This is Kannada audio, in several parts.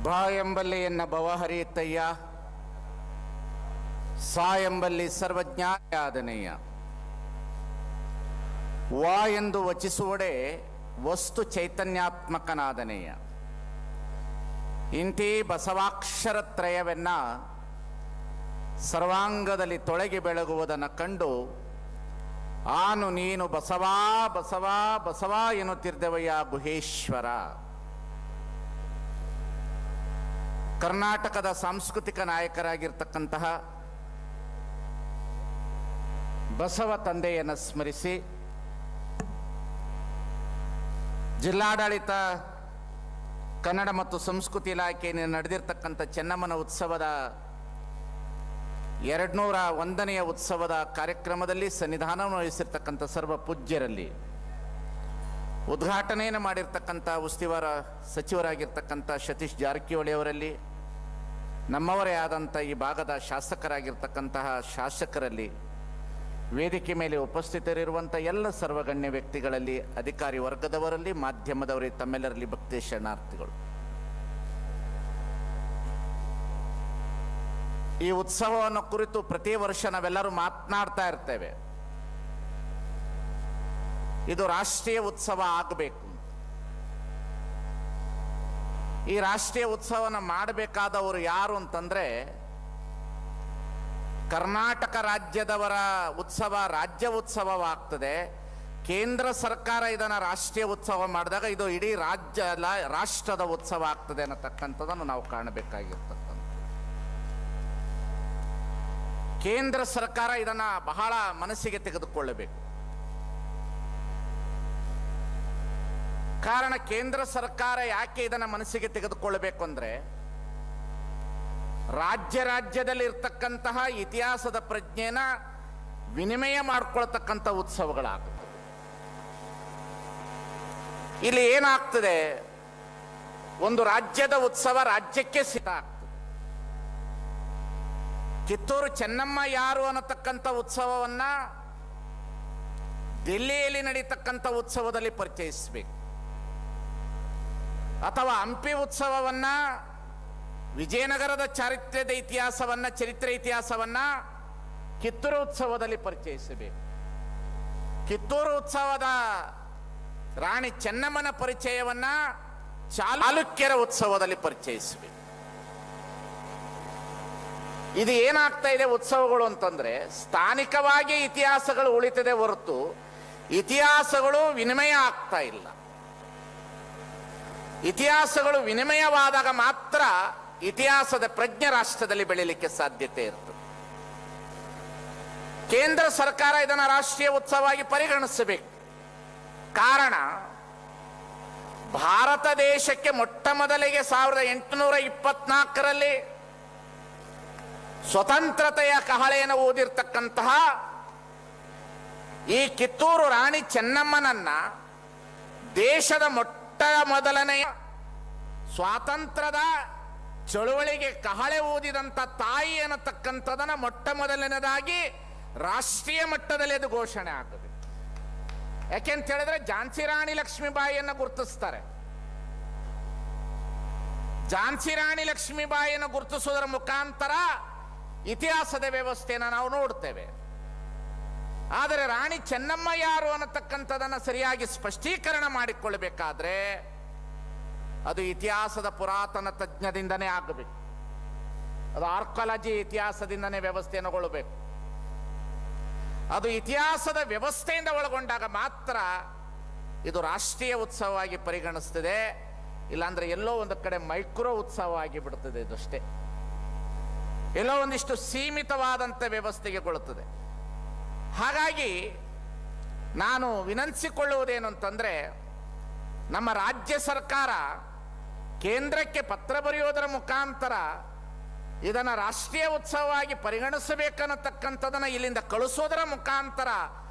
ಬಾ ಎಂಬಲ್ಲಿ ಎನ್ನ ಭವ ಹರಿಯುತ್ತಯ್ಯ, ಸಾ ಎಂಬಲ್ಲಿ ಸರ್ವಜ್ಞಾನಯಾದನೆಯ. ವಾ ಎಂದು ವಚಿಸುವಡೆ ವಸ್ತು ಚೈತನ್ಯಾತ್ಮಕನಾದನೆಯ. ಇಂತಿ ಬಸವಾಕ್ಷರತ್ರಯವೆನ್ನ ಸರ್ವಾಂಗದಲ್ಲಿ ತೊಳಗಿ ಬೆಳಗುವುದನ್ನು ಕಂಡು ಆನು ನೀನು ಬಸವಾ ಬಸವಾ ಬಸವಾ ಎನ್ನುತ್ತಿರ್ದವಯ್ಯ ಗುಹೇಶ್ವರ. ಕರ್ನಾಟಕದ ಸಾಂಸ್ಕೃತಿಕ ನಾಯಕರಾಗಿರ್ತಕ್ಕಂತಹ ಬಸವ ತಂದೆಯನ್ನು ಸ್ಮರಿಸಿ ಜಿಲ್ಲಾಡಳಿತ ಕನ್ನಡ ಮತ್ತು ಸಂಸ್ಕೃತಿ ಇಲಾಖೆಯಲ್ಲಿ ನಡೆದಿರ್ತಕ್ಕಂಥ ಚೆನ್ನಮ್ಮನ ಉತ್ಸವದ 201ನೆಯ ಉತ್ಸವದ ಕಾರ್ಯಕ್ರಮದಲ್ಲಿ ಸನ್ನಿಧಾನವನ್ನು ವಹಿಸಿರ್ತಕ್ಕಂಥ ಸರ್ವ ಪೂಜ್ಯರಲ್ಲಿ, ಉದ್ಘಾಟನೆಯನ್ನು ಮಾಡಿರ್ತಕ್ಕಂಥ ಉಸ್ತುವಾರ ಸಚಿವರಾಗಿರ್ತಕ್ಕಂಥ ಸತೀಶ್ ಜಾರಕಿಹೊಳಿ ಅವರಲ್ಲಿ, ನಮ್ಮವರೇ ಆದಂಥ ಈ ಭಾಗದ ಶಾಸಕರಾಗಿರ್ತಕ್ಕಂತಹ ಶಾಸಕರಲ್ಲಿ, ವೇದಿಕೆ ಮೇಲೆ ಉಪಸ್ಥಿತರಿರುವಂಥ ಎಲ್ಲ ಸರ್ವಗಣ್ಯ ವ್ಯಕ್ತಿಗಳಲ್ಲಿ, ಅಧಿಕಾರಿ ವರ್ಗದವರಲ್ಲಿ, ಮಾಧ್ಯಮದವರಲ್ಲಿ, ತಮ್ಮೆಲ್ಲರಲ್ಲಿ ಭಕ್ತಿ ಶರಣಾರ್ಥಿಗಳು. ಈ ಉತ್ಸವವನ್ನು ಕುರಿತು ಪ್ರತಿ ವರ್ಷ ನಾವೆಲ್ಲರೂ ಮಾತನಾಡ್ತಾ ಇರ್ತೇವೆ. ಇದು ರಾಷ್ಟ್ರೀಯ ಉತ್ಸವ ಆಗಬೇಕು. ಈ ರಾಷ್ಟ್ರೀಯ ಉತ್ಸವನ ಮಾಡಬೇಕಾದವರು ಯಾರು ಅಂತಂದ್ರೆ, ಕರ್ನಾಟಕ ರಾಜ್ಯದವರ ಉತ್ಸವ ರಾಜ್ಯ ಉತ್ಸವವಾಗ್ತದೆ. ಕೇಂದ್ರ ಸರ್ಕಾರ ಇದನ್ನು ರಾಷ್ಟ್ರೀಯ ಉತ್ಸವ ಮಾಡಿದಾಗ ಇದು ಇಡೀ ರಾಷ್ಟ್ರದ ಉತ್ಸವ ಆಗ್ತದೆ ಅನ್ನತಕ್ಕಂಥದ್ದನ್ನು ನಾವು ಕಾಣಬೇಕಾಗಿರ್ತಕ್ಕಂಥ. ಕೇಂದ್ರ ಸರ್ಕಾರ ಇದನ್ನು ಬಹಳ ಮನಸ್ಸಿಗೆ ತೆಗೆದುಕೊಳ್ಳಬೇಕು. ಕಾರಣ, ಕೇಂದ್ರ ಸರ್ಕಾರ ಯಾಕೆ ಇದನ್ನು ಮನಸ್ಸಿಗೆ ತೆಗೆದುಕೊಳ್ಳಬೇಕು ಅಂದರೆ, ರಾಜ್ಯದಲ್ಲಿ ಇರ್ತಕ್ಕಂತಹ ಇತಿಹಾಸದ ಪ್ರಜ್ಞೆನ ವಿನಿಮಯ ಮಾಡಿಕೊಳ್ತಕ್ಕಂಥ ಉತ್ಸವಗಳಾಗ್ತದೆ. ಇಲ್ಲಿ ಏನಾಗ್ತದೆ, ಒಂದು ರಾಜ್ಯದ ಉತ್ಸವ ರಾಜ್ಯಕ್ಕೆ ಸಿದ್ಧ ಆಗ್ತದೆ. ಕಿತ್ತೂರು ಚೆನ್ನಮ್ಮ ಯಾರು ಅನ್ನತಕ್ಕಂಥ ಉತ್ಸವವನ್ನ ದಿಲ್ಲಿಯಲ್ಲಿ ನಡೀತಕ್ಕಂಥ ಉತ್ಸವದಲ್ಲಿ ಪರಿಚಯಿಸಬೇಕು, ಅಥವಾ ಹಂಪಿ ಉತ್ಸವವನ್ನ, ವಿಜಯನಗರದ ಚರಿತ್ರೆ ಇತಿಹಾಸವನ್ನ ಕಿತ್ತೂರು ಉತ್ಸವದಲ್ಲಿ ಪರಿಚಯಿಸಬೇಕು. ಕಿತ್ತೂರು ಉತ್ಸವದ ರಾಣಿ ಚೆನ್ನಮ್ಮನ ಪರಿಚಯವನ್ನ ಚಾಲುಕ್ಯರ ಉತ್ಸವದಲ್ಲಿ ಪರಿಚಯಿಸಬೇಕು. ಇದು ಏನಾಗ್ತಾ ಇದೆ ಉತ್ಸವಗಳು ಅಂತಂದ್ರೆ, ಸ್ಥಾನಿಕವಾಗಿ ಇತಿಹಾಸಗಳು ಉಳಿತದೆ ಹೊರತು ಇತಿಹಾಸಗಳು ವಿನಿಮಯ ಆಗ್ತಾ ಇಲ್ಲ. ಇತಿಹಾಸಗಳು ವಿನಿಮಯವಾದಾಗ ಮಾತ್ರ ಇತಿಹಾಸದ ಪ್ರಜ್ಞೆ ರಾಷ್ಟ್ರದಲ್ಲಿ ಬೆಳೀಲಿಕ್ಕೆ ಸಾಧ್ಯತೆ ಇರ್ತದೆ. ಕೇಂದ್ರ ಸರ್ಕಾರ ಇದನ್ನು ರಾಷ್ಟ್ರೀಯ ಉತ್ಸವವಾಗಿ ಪರಿಗಣಿಸಬೇಕು. ಕಾರಣ, ಭಾರತ ದೇಶಕ್ಕೆ ಮೊಟ್ಟ ಮೊದಲಿಗೆ 1824ರಲ್ಲಿ ಸ್ವತಂತ್ರತೆಯ ಕಹಳೆಯನ್ನು ಊದಿರ್ತಕ್ಕಂತಹ ಈ ಕಿತ್ತೂರು ರಾಣಿ ಚೆನ್ನಮ್ಮನನ್ನ ದೇಶದ ಮೊಟ್ಟ ಮೊದಲನೆಯ ಸ್ವಾತಂತ್ರ್ಯದ ಚಳುವಳಿಗೆ ಕಹಳೆ ಊದಿದಂಥ ತಾಯಿ ಅನ್ನತಕ್ಕಂಥದನ್ನ ಮೊಟ್ಟ ಮೊದಲನೇದಾಗಿ ರಾಷ್ಟ್ರೀಯ ಮಟ್ಟದಲ್ಲಿ ಅದು ಘೋಷಣೆ ಆಗ್ತದೆ. ಯಾಕೆಂತ ಹೇಳಿದ್ರೆ, ಝಾನ್ಸಿ ರಾಣಿ ಲಕ್ಷ್ಮೀಬಾಯಿಯನ್ನು ಗುರುತಿಸ್ತಾರೆ. ಝಾನ್ಸಿ ರಾಣಿ ಲಕ್ಷ್ಮೀಬಾಯಿಯನ್ನು ಗುರುತಿಸುವುದರ ಮುಖಾಂತರ ಇತಿಹಾಸದ ವ್ಯವಸ್ಥೆಯನ್ನು ನಾವು ನೋಡ್ತೇವೆ. ಆದರೆ ರಾಣಿ ಚೆನ್ನಮ್ಮ ಯಾರು ಅನ್ನತಕ್ಕಂಥದನ್ನು ಸರಿಯಾಗಿ ಸ್ಪಷ್ಟೀಕರಣ ಮಾಡಿಕೊಳ್ಳಬೇಕಾದ್ರೆ ಅದು ಇತಿಹಾಸದ ಪುರಾತನ ತಜ್ಞದಿಂದನೇ ಆಗಬೇಕು. ಅದು ಆರ್ಕಾಲಜಿ ಇತಿಹಾಸದಿಂದನೇ ವ್ಯವಸ್ಥೆಯನ್ನು ಒಳಬೇಕು. ಅದು ಇತಿಹಾಸದ ವ್ಯವಸ್ಥೆಯಿಂದ ಒಳಗೊಂಡಾಗ ಮಾತ್ರ ಇದು ರಾಷ್ಟ್ರೀಯ ಉತ್ಸವವಾಗಿ ಪರಿಗಣಿಸ್ತದೆ. ಇಲ್ಲಾಂದ್ರೆ ಎಲ್ಲೋ ಒಂದು ಕಡೆ ಮೈಕ್ರೋ ಉತ್ಸವ ಆಗಿ ಬಿಡುತ್ತದೆ. ಇದಷ್ಟೇ, ಎಲ್ಲೋ ಒಂದಿಷ್ಟು ಸೀಮಿತವಾದಂಥ ವ್ಯವಸ್ಥೆಗೆ ಕೊಡುತ್ತದೆ. ಹಾಗಾಗಿ ನಾನು ವಿನಂತಿಸಿಕೊಳ್ಳುವುದೇನು ಅಂತಂದ್ರೆ, ನಮ್ಮ ರಾಜ್ಯ ಸರ್ಕಾರ ಕೇಂದ್ರಕ್ಕೆ ಪತ್ರ ಬರೆಯೋದರ ಮುಖಾಂತರ ಇದನ್ನು ರಾಷ್ಟ್ರೀಯ ಉತ್ಸವವಾಗಿ ಪರಿಗಣಿಸಬೇಕನ್ನತಕ್ಕಂಥದನ್ನು ಇಲ್ಲಿಂದ ಕಳಿಸೋದರ ಮುಖಾಂತರ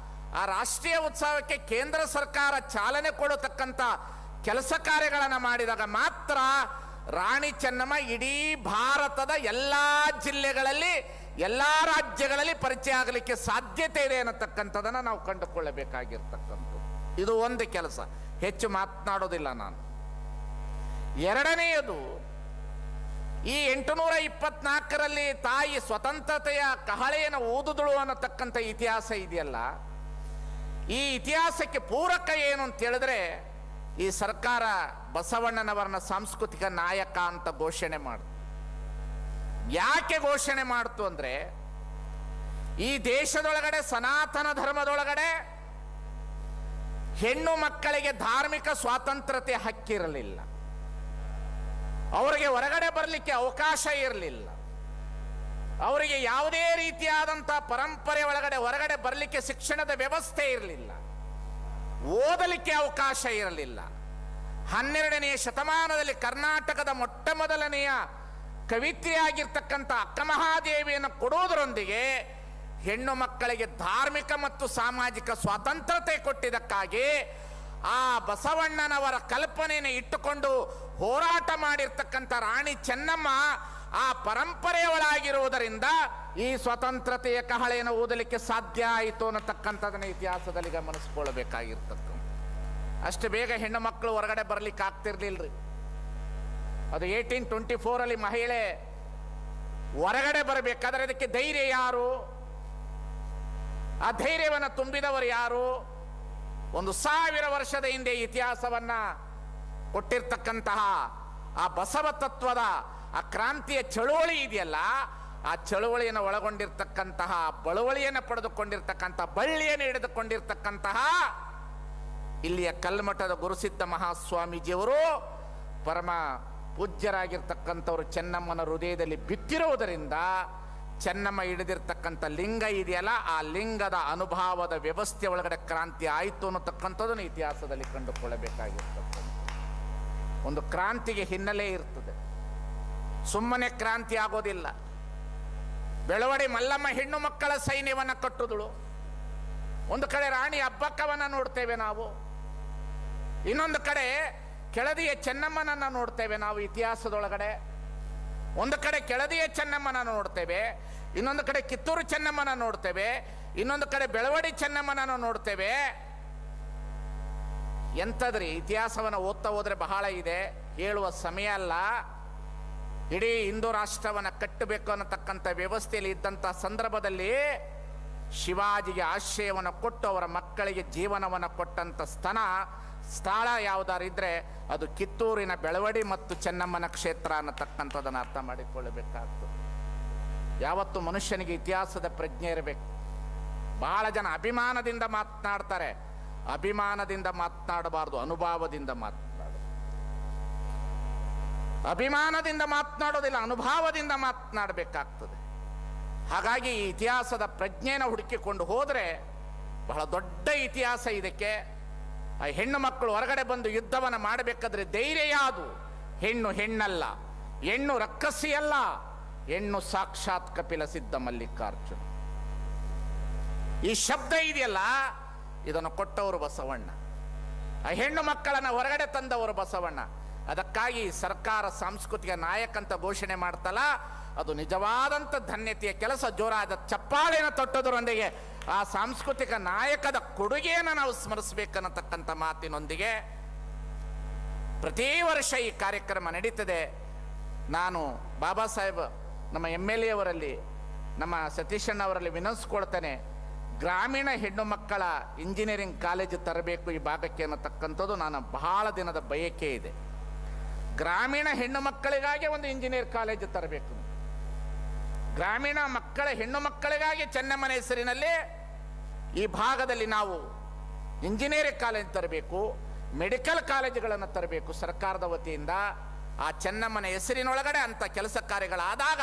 ಆ ರಾಷ್ಟ್ರೀಯ ಉತ್ಸವಕ್ಕೆ ಕೇಂದ್ರ ಸರ್ಕಾರ ಚಾಲನೆ ಕೊಡತಕ್ಕಂಥ ಕೆಲಸ ಕಾರ್ಯಗಳನ್ನು ಮಾಡಿದಾಗ ಮಾತ್ರ ರಾಣಿ ಚೆನ್ನಮ್ಮ ಇಡೀ ಭಾರತದ ಎಲ್ಲ ಜಿಲ್ಲೆಗಳಲ್ಲಿ, ಎಲ್ಲ ರಾಜ್ಯಗಳಲ್ಲಿ ಪರಿಚಯ ಆಗಲಿಕ್ಕೆ ಸಾಧ್ಯತೆ ಇದೆ ಅನ್ನತಕ್ಕಂಥದನ್ನು ನಾವು ಕಂಡುಕೊಳ್ಳಬೇಕಾಗಿರ್ತಕ್ಕಂಥದ್ದು. ಇದು ಒಂದು ಕೆಲಸ, ಹೆಚ್ಚು ಮಾತನಾಡೋದಿಲ್ಲ ನಾನು. ಎರಡನೆಯದು, ಈ 824ರಲ್ಲಿ ತಾಯಿ ಸ್ವತಂತ್ರತೆಯ ಕಹಳೆಯನ್ನು ಊದುದಳು ಅನ್ನತಕ್ಕಂಥ ಇತಿಹಾಸ ಇದೆಯಲ್ಲ, ಈ ಇತಿಹಾಸಕ್ಕೆ ಪೂರಕ ಏನು ಅಂತ ಹೇಳಿದ್ರೆ ಈ ಸರ್ಕಾರ ಬಸವಣ್ಣನವರನ್ನ ಸಾಂಸ್ಕೃತಿಕ ನಾಯಕ ಅಂತ ಘೋಷಣೆ ಮಾಡ್ತು. ಯಾಕೆ ಘೋಷಣೆ ಮಾಡ್ತು ಅಂದ್ರೆ, ಈ ದೇಶದೊಳಗಡೆ ಸನಾತನ ಧರ್ಮದೊಳಗಡೆ ಹೆಣ್ಣು ಮಕ್ಕಳಿಗೆ ಧಾರ್ಮಿಕ ಸ್ವಾತಂತ್ರ್ಯತೆ ಹಕ್ಕಿರಲಿಲ್ಲ, ಅವರಿಗೆ ಹೊರಗಡೆ ಬರಲಿಕ್ಕೆ ಅವಕಾಶ ಇರಲಿಲ್ಲ, ಅವರಿಗೆ ಯಾವುದೇ ರೀತಿಯಾದಂಥ ಪರಂಪರೆ ಒಳಗಡೆ ಹೊರಗಡೆ ಬರಲಿಕ್ಕೆ ಶಿಕ್ಷಣದ ವ್ಯವಸ್ಥೆ ಇರಲಿಲ್ಲ, ಓದಲಿಕ್ಕೆ ಅವಕಾಶ ಇರಲಿಲ್ಲ. 12ನೇ ಶತಮಾನದಲ್ಲಿ ಕರ್ನಾಟಕದ ಮೊಟ್ಟ ಮೊದಲನೆಯ ಕವಿತ್ರಿಯಾಗಿರ್ತಕ್ಕಂಥ ಅಕ್ಕಮಹಾದೇವಿಯನ್ನು ಕೊಡುವುದರೊಂದಿಗೆ ಹೆಣ್ಣು ಮಕ್ಕಳಿಗೆ ಧಾರ್ಮಿಕ ಮತ್ತು ಸಾಮಾಜಿಕ ಸ್ವಾತಂತ್ರ್ಯತೆ ಕೊಟ್ಟಿದ್ದಕ್ಕಾಗಿ ಆ ಬಸವಣ್ಣನವರ ಕಲ್ಪನೆಯನ್ನು ಇಟ್ಟುಕೊಂಡು ಹೋರಾಟ ಮಾಡಿರ್ತಕ್ಕಂಥ ರಾಣಿ ಚೆನ್ನಮ್ಮ ಆ ಪರಂಪರೆಯ ಒಳಗಿರುವುದರಿಂದ ಈ ಸ್ವತಂತ್ರತೆಯ ಕಹಳೆಯನ್ನು ಓದಲಿಕ್ಕೆ ಸಾಧ್ಯ ಆಯಿತು ಅನ್ನತಕ್ಕಂಥದನ್ನ ಇತಿಹಾಸದಲ್ಲಿ ಗಮನಿಸ್ಕೊಳ್ಬೇಕಾಗಿರ್ತಕ್ಕಂಥ. ಅಷ್ಟು ಬೇಗ ಹೆಣ್ಣು ಮಕ್ಕಳು ಹೊರಗಡೆ ಬರ್ಲಿಕ್ಕೆ ಆಗ್ತಿರ್ಲಿಲ್ರಿ. ಅದು 1824 ಮಹಿಳೆ ಹೊರಗಡೆ ಬರಬೇಕಾದ್ರೆ ಅದಕ್ಕೆ ಧೈರ್ಯ ಯಾರು, ಆ ಧೈರ್ಯವನ್ನು ತುಂಬಿದವರು ಯಾರು? 1000 ವರ್ಷದ ಹಿಂದೆ ಇತಿಹಾಸವನ್ನ ಕೊಟ್ಟಿರ್ತಕ್ಕಂತಹ ಆ ಬಸವ ತತ್ವದ ಆ ಕ್ರಾಂತಿಯ ಚಳುವಳಿ ಇದೆಯಲ್ಲ, ಆ ಚಳುವಳಿಯನ್ನು ಒಳಗೊಂಡಿರ್ತಕ್ಕಂತಹ, ಬಳುವಳಿಯನ್ನು ಪಡೆದುಕೊಂಡಿರ್ತಕ್ಕಂಥ, ಬಳ್ಳಿಯನ್ನು ಹಿಡಿದುಕೊಂಡಿರ್ತಕ್ಕಂತಹ ಇಲ್ಲಿಯ ಕಲ್ಮಠದ ಗುರುಸಿದ್ಧ ಮಹಾಸ್ವಾಮೀಜಿಯವರು ಪರಮ ಪೂಜ್ಯರಾಗಿರ್ತಕ್ಕಂಥವ್ರು ಚೆನ್ನಮ್ಮನ ಹೃದಯದಲ್ಲಿ ಬಿತ್ತಿರುವುದರಿಂದ ಚೆನ್ನಮ್ಮ ಹಿಡಿದಿರ್ತಕ್ಕಂಥ ಲಿಂಗ ಇದೆಯಲ್ಲ, ಆ ಲಿಂಗದ ಅನುಭವದ ವ್ಯವಸ್ಥೆ ಒಳಗಡೆ ಕ್ರಾಂತಿ ಆಯಿತು ಅನ್ನತಕ್ಕಂಥದ್ದನ್ನು ಇತಿಹಾಸದಲ್ಲಿ ಕಂಡುಕೊಳ್ಳಬೇಕಾಗಿರ್ತಕ್ಕಂಥ ಒಂದು ಕ್ರಾಂತಿಗೆ ಹಿನ್ನೆಲೆ ಇರ್ತದೆ. ಸುಮ್ಮನೆ ಕ್ರಾಂತಿ ಆಗೋದಿಲ್ಲ. ಬೆಳವಡಿ ಮಲ್ಲಮ್ಮ ಹೆಣ್ಣು ಮಕ್ಕಳ ಸೈನ್ಯವನ್ನು ಕಟ್ಟುದಳು. ಒಂದು ಕಡೆ ರಾಣಿ ಅಬ್ಬಕ್ಕವನ್ನ ನೋಡ್ತೇವೆ ನಾವು, ಇನ್ನೊಂದು ಕಡೆ ಕೆಳದಿಯ ಚೆನ್ನಮ್ಮನನ್ನ ನೋಡ್ತೇವೆ ನಾವು ಇತಿಹಾಸದೊಳಗಡೆ. ಒಂದು ಕಡೆ ಕೆಳದಿಯ ಚೆನ್ನಮ್ಮನ ನೋಡ್ತೇವೆ, ಇನ್ನೊಂದು ಕಡೆ ಕಿತ್ತೂರು ಚೆನ್ನಮ್ಮನ ನೋಡ್ತೇವೆ, ಇನ್ನೊಂದು ಕಡೆ ಬೆಳವಡಿ ಚೆನ್ನಮ್ಮನ ನೋಡ್ತೇವೆ. ಎಂಥದ್ರಿ ಇತಿಹಾಸವನ್ನು ಓದ್ತಾ ಹೋದ್ರೆ ಬಹಳ ಇದೆ, ಹೇಳುವ ಸಮಯ ಅಲ್ಲ. ಇಡೀ ಹಿಂದೂ ರಾಷ್ಟ್ರವನ್ನು ಕಟ್ಟಬೇಕು ಅನ್ನತಕ್ಕಂಥ ವ್ಯವಸ್ಥೆಯಲ್ಲಿ ಇದ್ದಂಥ ಸಂದರ್ಭದಲ್ಲಿ ಶಿವಾಜಿಗೆ ಆಶ್ರಯವನ್ನು ಕೊಟ್ಟು ಅವರ ಮಕ್ಕಳಿಗೆ ಜೀವನವನ್ನು ಕೊಟ್ಟಂಥ ಸ್ಥಳ ಯಾವುದಾರಿದ್ರೆ ಅದು ಕಿತ್ತೂರಿನ ಬೆಳವಡಿ ಮತ್ತು ಚೆನ್ನಮ್ಮನ ಕ್ಷೇತ್ರ ಅನ್ನತಕ್ಕಂಥದ್ದನ್ನು ಅರ್ಥ ಮಾಡಿಕೊಳ್ಳಬೇಕಾಗ್ತದೆ. ಯಾವತ್ತು ಮನುಷ್ಯನಿಗೆ ಇತಿಹಾಸದ ಪ್ರಜ್ಞೆ ಇರಬೇಕು. ಬಹಳ ಜನ ಅಭಿಮಾನದಿಂದ ಮಾತನಾಡ್ತಾರೆ, ಅಭಿಮಾನದಿಂದ ಮಾತನಾಡಬಾರ್ದು, ಅನುಭವದಿಂದ ಮಾತನಾಡು. ಅಭಿಮಾನದಿಂದ ಮಾತನಾಡೋದಿಲ್ಲ, ಅನುಭವದಿಂದ ಮಾತನಾಡಬೇಕಾಗ್ತದೆ. ಹಾಗಾಗಿ ಈ ಇತಿಹಾಸದ ಪ್ರಜ್ಞೆನ ಹುಡುಕಿಕೊಂಡು ಹೋದರೆ ಬಹಳ ದೊಡ್ಡ ಇತಿಹಾಸ ಇದಕ್ಕೆ. ಆ ಹೆಣ್ಣು ಮಕ್ಕಳು ಹೊರಗಡೆ ಬಂದು ಯುದ್ಧವನ್ನು ಮಾಡಬೇಕಾದ್ರೆ ಧೈರ್ಯ ಯಾವುದು? ಹೆಣ್ಣು ಹೆಣ್ಣಲ್ಲ, ಹೆಣ್ಣು ರಕ್ಕಸಿಯಲ್ಲ, ಹೆಣ್ಣು ಸಾಕ್ಷಾತ್ ಕಪಿಲ ಸಿದ್ಧ ಮಲ್ಲಿಕಾರ್ಜುನ. ಈ ಶಬ್ದ ಇದೆಯಲ್ಲ, ಇದನ್ನು ಕೊಟ್ಟವರು ಬಸವಣ್ಣ. ಆ ಹೆಣ್ಣು ಮಕ್ಕಳನ್ನು ಹೊರಗಡೆ ತಂದವರು ಬಸವಣ್ಣ. ಅದಕ್ಕಾಗಿ ಸರ್ಕಾರ ಸಾಂಸ್ಕೃತಿಕ ನಾಯಕ ಅಂತ ಘೋಷಣೆ ಮಾಡ್ತಲ್ಲ, ಅದು ನಿಜವಾದಂಥ ಧನ್ಯತೆಯ ಕೆಲಸ. ಜೋರಾದ ಚಪ್ಪಾಳೆಯನ್ನು ತೊಟ್ಟದರೊಂದಿಗೆ ಆ ಸಾಂಸ್ಕೃತಿಕ ನಾಯಕದ ಕೊಡುಗೆಯನ್ನು ನಾವು ಸ್ಮರಿಸಬೇಕನ್ನತಕ್ಕಂಥ ಮಾತಿನೊಂದಿಗೆ ಪ್ರತಿ ವರ್ಷ ಈ ಕಾರ್ಯಕ್ರಮ ನಡೀತದೆ. ನಾನು ಬಾಬಾ ಸಾಹೇಬ್ ನಮ್ಮ MLA ಅವರಲ್ಲಿ, ನಮ್ಮ ಸತೀಶಣ್ಣವರಲ್ಲಿ ವಿನಂತಿಸ್ಕೊಳ್ತೇನೆ, ಗ್ರಾಮೀಣ ಹೆಣ್ಣು ಮಕ್ಕಳ ಇಂಜಿನಿಯರಿಂಗ್ ಕಾಲೇಜು ತರಬೇಕು ಈ ಭಾಗಕ್ಕೆ ಅನ್ನತಕ್ಕಂಥದ್ದು ನನ್ನ ಬಹಳ ದಿನದ ಬಯಕೆ ಇದೆ. ಗ್ರಾಮೀಣ ಹೆಣ್ಣು ಮಕ್ಕಳಿಗಾಗಿ ಒಂದು ಇಂಜಿನಿಯರ್ ಕಾಲೇಜು ತರಬೇಕು. ಗ್ರಾಮೀಣ ಹೆಣ್ಣು ಮಕ್ಕಳಿಗಾಗಿ ಚೆನ್ನಮ್ಮನ ಹೆಸರಿನಲ್ಲಿ ಈ ಭಾಗದಲ್ಲಿ ನಾವು ಇಂಜಿನಿಯರಿಂಗ್ ಕಾಲೇಜ್ ತರಬೇಕು, ಮೆಡಿಕಲ್ ಕಾಲೇಜುಗಳನ್ನು ತರಬೇಕು ಸರ್ಕಾರದ ವತಿಯಿಂದ. ಆ ಚೆನ್ನಮ್ಮನ ಹೆಸರಿನೊಳಗಡೆ ಅಂತ ಕೆಲಸ ಕಾರ್ಯಗಳಾದಾಗ,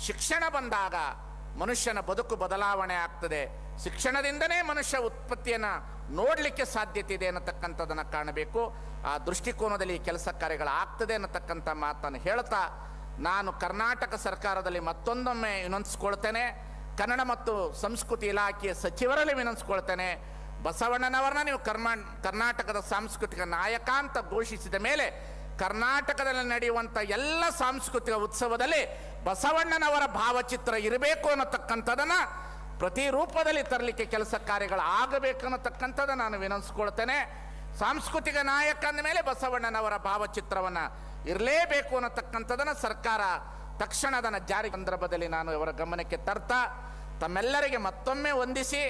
ಶಿಕ್ಷಣ ಬಂದಾಗ ಮನುಷ್ಯನ ಬದುಕು ಬದಲಾವಣೆ ಆಗ್ತದೆ. ಶಿಕ್ಷಣದಿಂದನೇ ಮನುಷ್ಯ ಉತ್ಪತ್ತಿಯನ್ನು ನೋಡಲಿಕ್ಕೆ ಸಾಧ್ಯತೆ ಇದೆ ಅನ್ನತಕ್ಕಂಥದ್ದನ್ನು ಕಾಣಬೇಕು. ಆ ದೃಷ್ಟಿಕೋನದಲ್ಲಿ ಈ ಕೆಲಸ ಕಾರ್ಯಗಳಾಗ್ತದೆ ಅನ್ನತಕ್ಕಂಥ ಮಾತನ್ನು ಹೇಳ್ತಾ, ನಾನು ಕರ್ನಾಟಕ ಸರ್ಕಾರದಲ್ಲಿ ಮತ್ತೊಂದೊಮ್ಮೆ ವಿನಂತಿಸ್ಕೊಳ್ತೇನೆ, ಕನ್ನಡ ಮತ್ತು ಸಂಸ್ಕೃತಿ ಇಲಾಖೆಯ ಸಚಿವರಲ್ಲಿ ವಿನಂತಿಸ್ಕೊಳ್ತೇನೆ, ಬಸವಣ್ಣನವರನ್ನ ನೀವು ಕರ್ನಾಟಕದ ಸಾಂಸ್ಕೃತಿಕ ನಾಯಕ ಅಂತ ಘೋಷಿಸಿದ ಮೇಲೆ ಕರ್ನಾಟಕದಲ್ಲಿ ನಡೆಯುವಂಥ ಎಲ್ಲ ಸಾಂಸ್ಕೃತಿಕ ಉತ್ಸವದಲ್ಲಿ ಬಸವಣ್ಣನವರ ಭಾವಚಿತ್ರ ಇರಬೇಕು ಅನ್ನತಕ್ಕಂಥದ್ದನ್ನು ಪ್ರತಿ ರೂಪದಲ್ಲಿ ತರಲಿಕ್ಕೆ ಕೆಲಸ ಕಾರ್ಯಗಳು ಆಗಬೇಕು ಅನ್ನತಕ್ಕಂಥದ್ದು ನಾನು ವಿನಂತಿಸ್ಕೊಳ್ತೇನೆ. ಸಾಂಸ್ಕೃತಿಕ ನಾಯಕ ಅಂದ ಮೇಲೆ ಬಸವಣ್ಣನವರ ಭಾವಚಿತ್ರವನ್ನು ಇರಲೇಬೇಕು ಅನ್ನತಕ್ಕಂಥದನ್ನು ಸರ್ಕಾರ ತಕ್ಷಣ ಅದನ್ನು ಜಾರಿ ಸಂದರ್ಭದಲ್ಲಿ ನಾನು ಅವರ ಗಮನಕ್ಕೆ ತರ್ತಾ ತಮ್ಮೆಲ್ಲರಿಗೆ ಮತ್ತೊಮ್ಮೆ ವಂದಿಸಿ,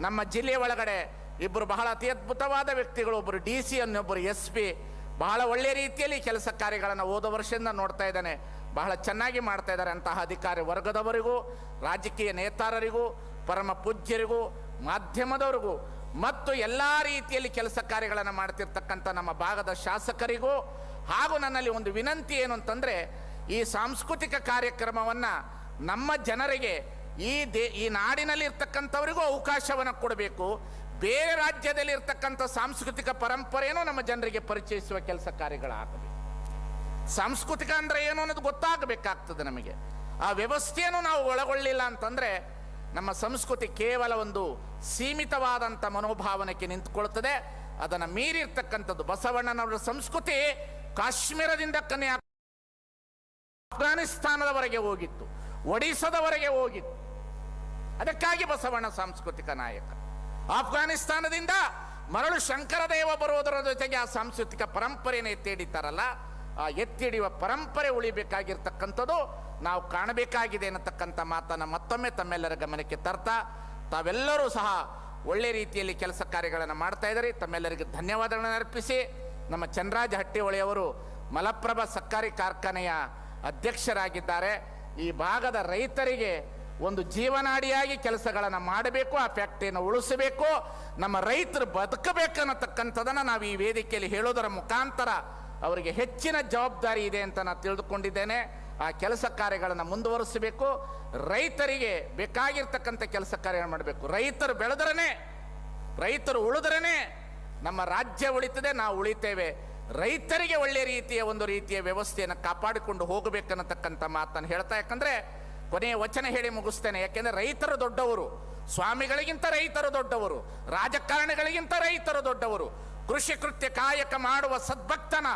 ನಮ್ಮ ಜಿಲ್ಲೆಯ ಒಳಗಡೆ ಇಬ್ಬರು ಬಹಳ ಅತಿ ಅದ್ಭುತವಾದ ವ್ಯಕ್ತಿಗಳು, ಒಬ್ಬರು DC ಒಬ್ಬರು SP, ಬಹಳ ಒಳ್ಳೆಯ ರೀತಿಯಲ್ಲಿ ಕೆಲಸ ಕಾರ್ಯಗಳನ್ನು ಹೋದ ವರ್ಷದಿಂದ ನೋಡ್ತಾ ಇದ್ದಾನೆ, ಬಹಳ ಚೆನ್ನಾಗಿ ಮಾಡ್ತಾ ಇದ್ದಾರೆ. ಅಂತಹ ಅಧಿಕಾರಿ ವರ್ಗದವರಿಗೂ, ರಾಜಕೀಯ ನೇತಾರರಿಗೂ, ಪರಮ ಪೂಜ್ಯರಿಗೂ, ಮಾಧ್ಯಮದವರಿಗೂ ಮತ್ತು ಎಲ್ಲ ರೀತಿಯಲ್ಲಿ ಕೆಲಸ ಕಾರ್ಯಗಳನ್ನು ಮಾಡ್ತಿರ್ತಕ್ಕಂಥ ನಮ್ಮ ಭಾಗದ ಶಾಸಕರಿಗೂ, ಹಾಗೂ ನನ್ನಲ್ಲಿ ಒಂದು ವಿನಂತಿ ಏನು ಅಂತಂದರೆ, ಈ ಸಾಂಸ್ಕೃತಿಕ ಕಾರ್ಯಕ್ರಮವನ್ನು ನಮ್ಮ ಜನರಿಗೆ ಈ ನಾಡಿನಲ್ಲಿ ಇರ್ತಕ್ಕಂಥವರಿಗೂ ಅವಕಾಶವನ್ನು ಕೊಡಬೇಕು. ಬೇರೆ ರಾಜ್ಯದಲ್ಲಿ ಇರ್ತಕ್ಕಂಥ ಸಾಂಸ್ಕೃತಿಕ ಪರಂಪರೆಯನ್ನು ನಮ್ಮ ಜನರಿಗೆ ಪರಿಚಯಿಸುವ ಕೆಲಸ ಕಾರ್ಯಗಳಾಗಬೇಕು. ಸಾಂಸ್ಕೃತಿಕ ಅಂದರೆ ಏನು ಅನ್ನೋದು ಗೊತ್ತಾಗಬೇಕಾಗ್ತದೆ ನಮಗೆ. ಆ ವ್ಯವಸ್ಥೆಯನ್ನು ನಾವು ಒಳಗೊಳ್ಳಿಲ್ಲ ಅಂತಂದರೆ ನಮ್ಮ ಸಂಸ್ಕೃತಿ ಕೇವಲ ಒಂದು ಸೀಮಿತವಾದಂಥ ಮನೋಭಾವನೆಗೆ ನಿಂತುಕೊಳ್ತದೆ. ಅದನ್ನು ಮೀರಿರ್ತಕ್ಕಂಥದ್ದು ಬಸವಣ್ಣನವರ ಸಂಸ್ಕೃತಿ ಕಾಶ್ಮೀರದಿಂದ ಅಫ್ಘಾನಿಸ್ತಾನದವರೆಗೆ ಹೋಗಿತ್ತು, ಒಡಿಸ್ಸಾದವರೆಗೆ ಹೋಗಿತ್ತು. ಅದಕ್ಕಾಗಿ ಬಸವಣ್ಣ ಸಾಂಸ್ಕೃತಿಕ ನಾಯಕ. ಅಫ್ಘಾನಿಸ್ತಾನದಿಂದ ಮರಳು ಶಂಕರದೇವ ಬರುವುದರ ಜೊತೆಗೆ ಆ ಸಾಂಸ್ಕೃತಿಕ ಪರಂಪರೆಯನ್ನು ಎತ್ತಿಡಿತಾರಲ್ಲ, ಆ ಎತ್ತಿಡಿಯುವ ಪರಂಪರೆ ಉಳಿಬೇಕಾಗಿರ್ತಕ್ಕಂಥದ್ದು ನಾವು ಕಾಣಬೇಕಾಗಿದೆ ಅನ್ನತಕ್ಕಂಥ ಮಾತನ್ನು ಮತ್ತೊಮ್ಮೆ ತಮ್ಮೆಲ್ಲರ ಗಮನಕ್ಕೆ ತರ್ತಾ, ತಾವೆಲ್ಲರೂ ಸಹ ಒಳ್ಳೆ ರೀತಿಯಲ್ಲಿ ಕೆಲಸ ಕಾರ್ಯಗಳನ್ನು ಮಾಡ್ತಾ ಇದ್ದಾರೆ. ತಮ್ಮೆಲ್ಲರಿಗೆ ಧನ್ಯವಾದಗಳನ್ನು ಅರ್ಪಿಸಿ, ನಮ್ಮ ಚನ್ನರಾಜ ಹಟ್ಟಿಹೊಳೆಯವರು ಮಲಪ್ರಭಾ ಸಕ್ಕರೆ ಕಾರ್ಖಾನೆಯ ಅಧ್ಯಕ್ಷರಾಗಿದ್ದಾರೆ. ಈ ಭಾಗದ ರೈತರಿಗೆ ಒಂದು ಜೀವನಾಡಿಯಾಗಿ ಕೆಲಸಗಳನ್ನು ಮಾಡಬೇಕು, ಆ ಫ್ಯಾಕ್ಟರಿಯನ್ನು ಉಳಿಸಬೇಕು, ನಮ್ಮ ರೈತರು ಬದುಕಬೇಕನ್ನತಕ್ಕಂಥದನ್ನು ನಾವು ಈ ವೇದಿಕೆಯಲ್ಲಿ ಹೇಳೋದರ ಮುಖಾಂತರ ಅವರಿಗೆ ಹೆಚ್ಚಿನ ಜವಾಬ್ದಾರಿ ಇದೆ ಅಂತ ನಾನು ತಿಳಿದುಕೊಂಡಿದ್ದೇನೆ. ಆ ಕೆಲಸ ಕಾರ್ಯಗಳನ್ನು ಮುಂದುವರಿಸಬೇಕು. ರೈತರಿಗೆ ಬೇಕಾಗಿರ್ತಕ್ಕಂಥ ಕೆಲಸ ಕಾರ್ಯಗಳನ್ನು ಮಾಡಬೇಕು. ರೈತರು ಬೆಳೆದ್ರೇ, ರೈತರು ಉಳಿದ್ರೇ ನಮ್ಮ ರಾಜ್ಯ ಉಳಿತದೆ, ನಾವು ಉಳಿತೇವೆ. ರೈತರಿಗೆ ಒಳ್ಳೆ ರೀತಿಯ ಒಂದು ರೀತಿಯ ವ್ಯವಸ್ಥೆಯನ್ನು ಕಾಪಾಡಿಕೊಂಡು ಹೋಗಬೇಕನ್ನತಕ್ಕಂಥ ಮಾತನ್ನು ಹೇಳ್ತಾ, ಯಾಕಂದರೆ ಕೊನೆಯ ವಚನ ಹೇಳಿ ಮುಗಿಸ್ತೇನೆ. ಯಾಕೆಂದರೆ ರೈತರು ದೊಡ್ಡವರು, ಸ್ವಾಮಿಗಳಿಗಿಂತ ರೈತರು ದೊಡ್ಡವರು, ರಾಜಕಾರಣಿಗಳಿಗಿಂತ ರೈತರು ದೊಡ್ಡವರು. ಕೃಷಿ ಕೃತ್ಯ ಕಾಯಕ ಮಾಡುವ ಸದ್ಭಕ್ತನ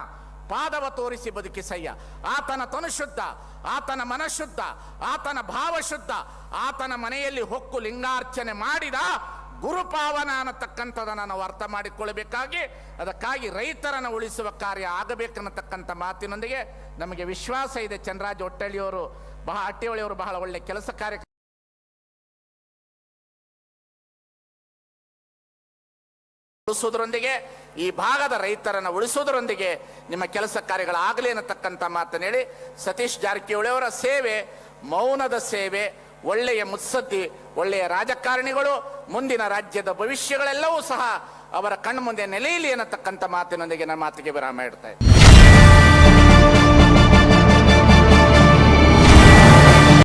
ಪಾದವ ತೋರಿಸಿ ಬದುಕಿಸಯ್ಯ. ಆತನ ತನು ಶುದ್ಧ, ಆತನ ಮನಶುದ್ಧ, ಆತನ ಭಾವ ಶುದ್ಧ, ಆತನ ಮನೆಯಲ್ಲಿ ಹೊಕ್ಕು ಲಿಂಗಾರ್ಚನೆ ಮಾಡಿದ ಗುರುಪಾವನ ಅನ್ನತಕ್ಕಂಥದನ್ನು ನಾವು ಅರ್ಥ ಮಾಡಿಕೊಳ್ಳಬೇಕಾಗಿ, ಅದಕ್ಕಾಗಿ ರೈತರನ್ನು ಉಳಿಸುವ ಕಾರ್ಯ ಆಗಬೇಕನ್ನತಕ್ಕಂಥ ಮಾತಿನೊಂದಿಗೆ ನಮಗೆ ವಿಶ್ವಾಸ ಇದೆ. ಚನ್ನರಾಜ ಹಟ್ಟಿಹೊಳೆಯವರು ಬಹಳ ಒಳ್ಳೆ ಕೆಲಸ ಕಾರ್ಯ ಉಳಿಸೋದ್ರೊಂದಿಗೆ, ಈ ಭಾಗದ ರೈತರನ್ನು ಉಳಿಸೋದ್ರೊಂದಿಗೆ ನಿಮ್ಮ ಕೆಲಸ ಕಾರ್ಯಗಳಾಗಲಿ ಅನ್ನತಕ್ಕಂಥ ಮಾತನ್ನು ಹೇಳಿ, ಸತೀಶ್ ಜಾರಕಿಹೊಳಿ ಅವರ ಸೇವೆ ಮೌನದ ಸೇವೆ, ಒಳ್ಳೆಯ ಮುತ್ಸದ್ದಿ, ಒಳ್ಳೆಯ ರಾಜಕಾರಣಿಗಳು, ಮುಂದಿನ ರಾಜ್ಯದ ಭವಿಷ್ಯಗಳೆಲ್ಲವೂ ಸಹ ಅವರ ಕಣ್ಮುಂದೆ ನೆಲೆಯಲಿ ಅನ್ನತಕ್ಕಂಥ ಮಾತಿನೊಂದಿಗೆ ನನ್ನ ಮಾತಿಗೆ ವಿರಾಮ ಇಡ್ತಾ ಇದ್ದೀನಿ.